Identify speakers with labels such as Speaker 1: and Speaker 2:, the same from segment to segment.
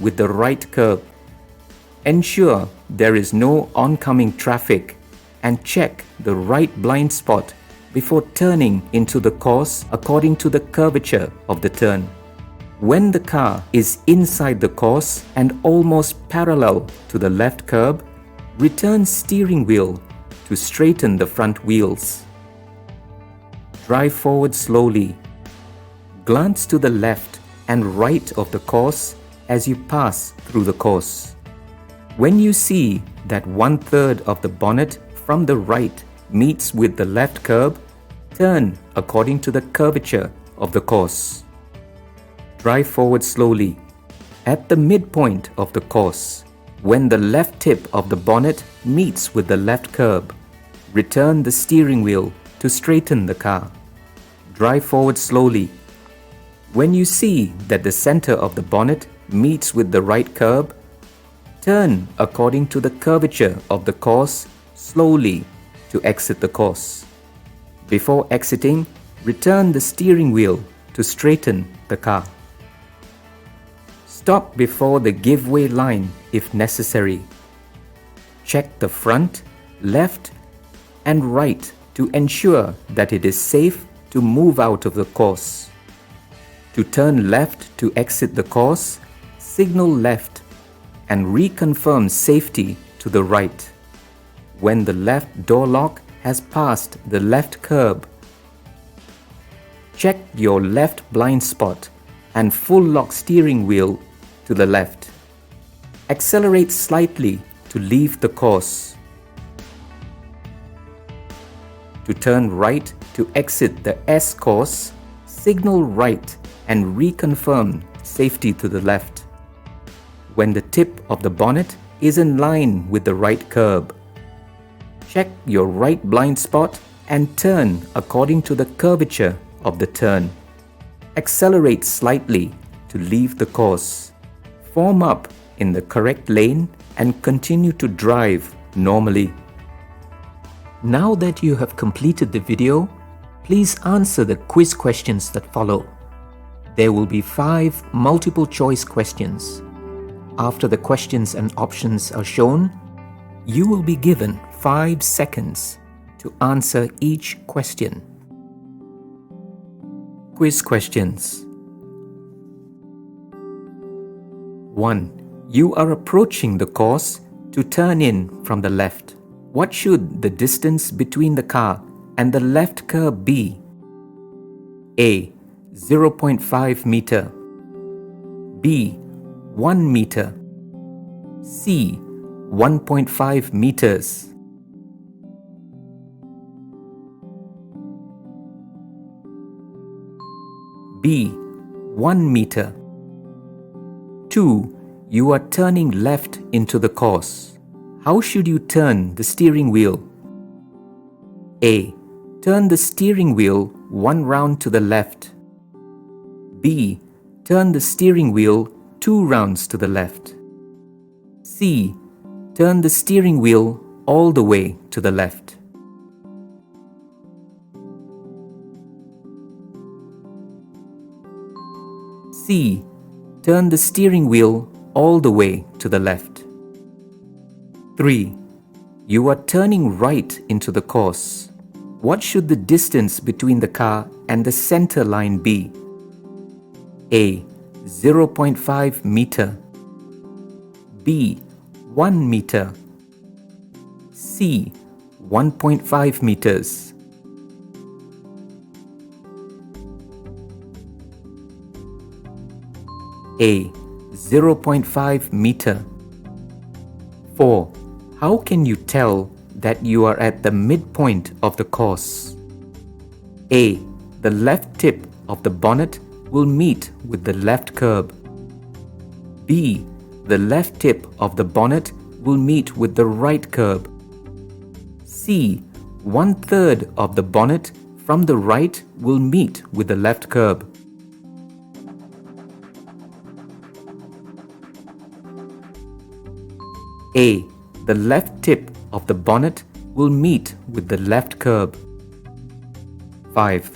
Speaker 1: with the right curb. Ensure there is no oncoming traffic and check the right blind spot before turning into the course according to the curvature of the turn. When the car is inside the course and almost parallel to the left curb, return steering wheel to straighten the front wheels. Drive forward slowly. Glance to the left and right of the course as you pass through the course. When you see that 1/3 of the bonnet from the right meets with the left curb, turn according to the curvature of the course. Drive forward slowly. At the midpoint of the course, when the left tip of the bonnet meets with the left curb, return the steering wheel to straighten the car. Drive forward slowly. When you see that the center of the bonnet meets with the right curb, turn according to the curvature of the course slowly to exit the course. Before exiting, return the steering wheel to straighten the car. Stop before the give-way line if necessary. Check the front, left, and right to ensure that it is safe to move out of the course. To turn left to exit the course, signal left and reconfirm safety to the right. When the left door lock has passed the left curb, check your left blind spot and full lock steering wheel to the left. Accelerate slightly to leave the course. To turn right to exit the S course, signal right and reconfirm safety to the left. When the tip of the bonnet is in line with the right curb, check your right blind spot and turn according to the curvature of the turn. Accelerate slightly to leave the course. Form up in the correct lane and continue to drive normally. Now that you have completed the video, please answer the quiz questions that follow. There will be 5 multiple choice questions. After the questions and options are shown, you will be given 5 seconds to answer each question. Quiz questions. 1. You are approaching the course to turn in from the left. What should the distance between the car and the left curb be? A. 0.5 meter. B. 1 meter. C. 1.5 meters. B. 1 meter. 2. You are turning left into the course. How should you turn the steering wheel? A. Turn the steering wheel 1 round to the left. B. Turn the steering wheel 2 rounds to the left. C. Turn the steering wheel all the way to the left. C. Turn the steering wheel all the way to the left. 3. You are turning right into the course. What should the distance between the car and the center line be? A. 0.5 meter. B. 1 meter. C. 1.5 meters. A. 0.5 meter. 4. How can you tell that you are at the midpoint of the course? A. The left tip of the bonnet will meet with the left curb. B. The left tip of the bonnet will meet with the right curb. C. 1/3 of the bonnet from the right will meet with the left curb. A. The left tip of the bonnet will meet with the left curb. 5.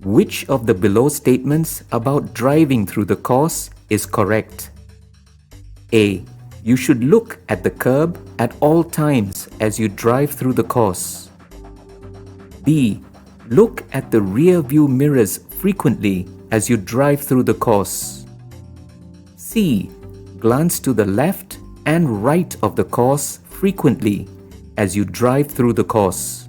Speaker 1: Which of the below statements about driving through the course is correct? A. You should look at the curb at all times as you drive through the course. B. Look at the rear view mirrors frequently as you drive through the course. C. Glance to the left and right of the course frequently as you drive through the course.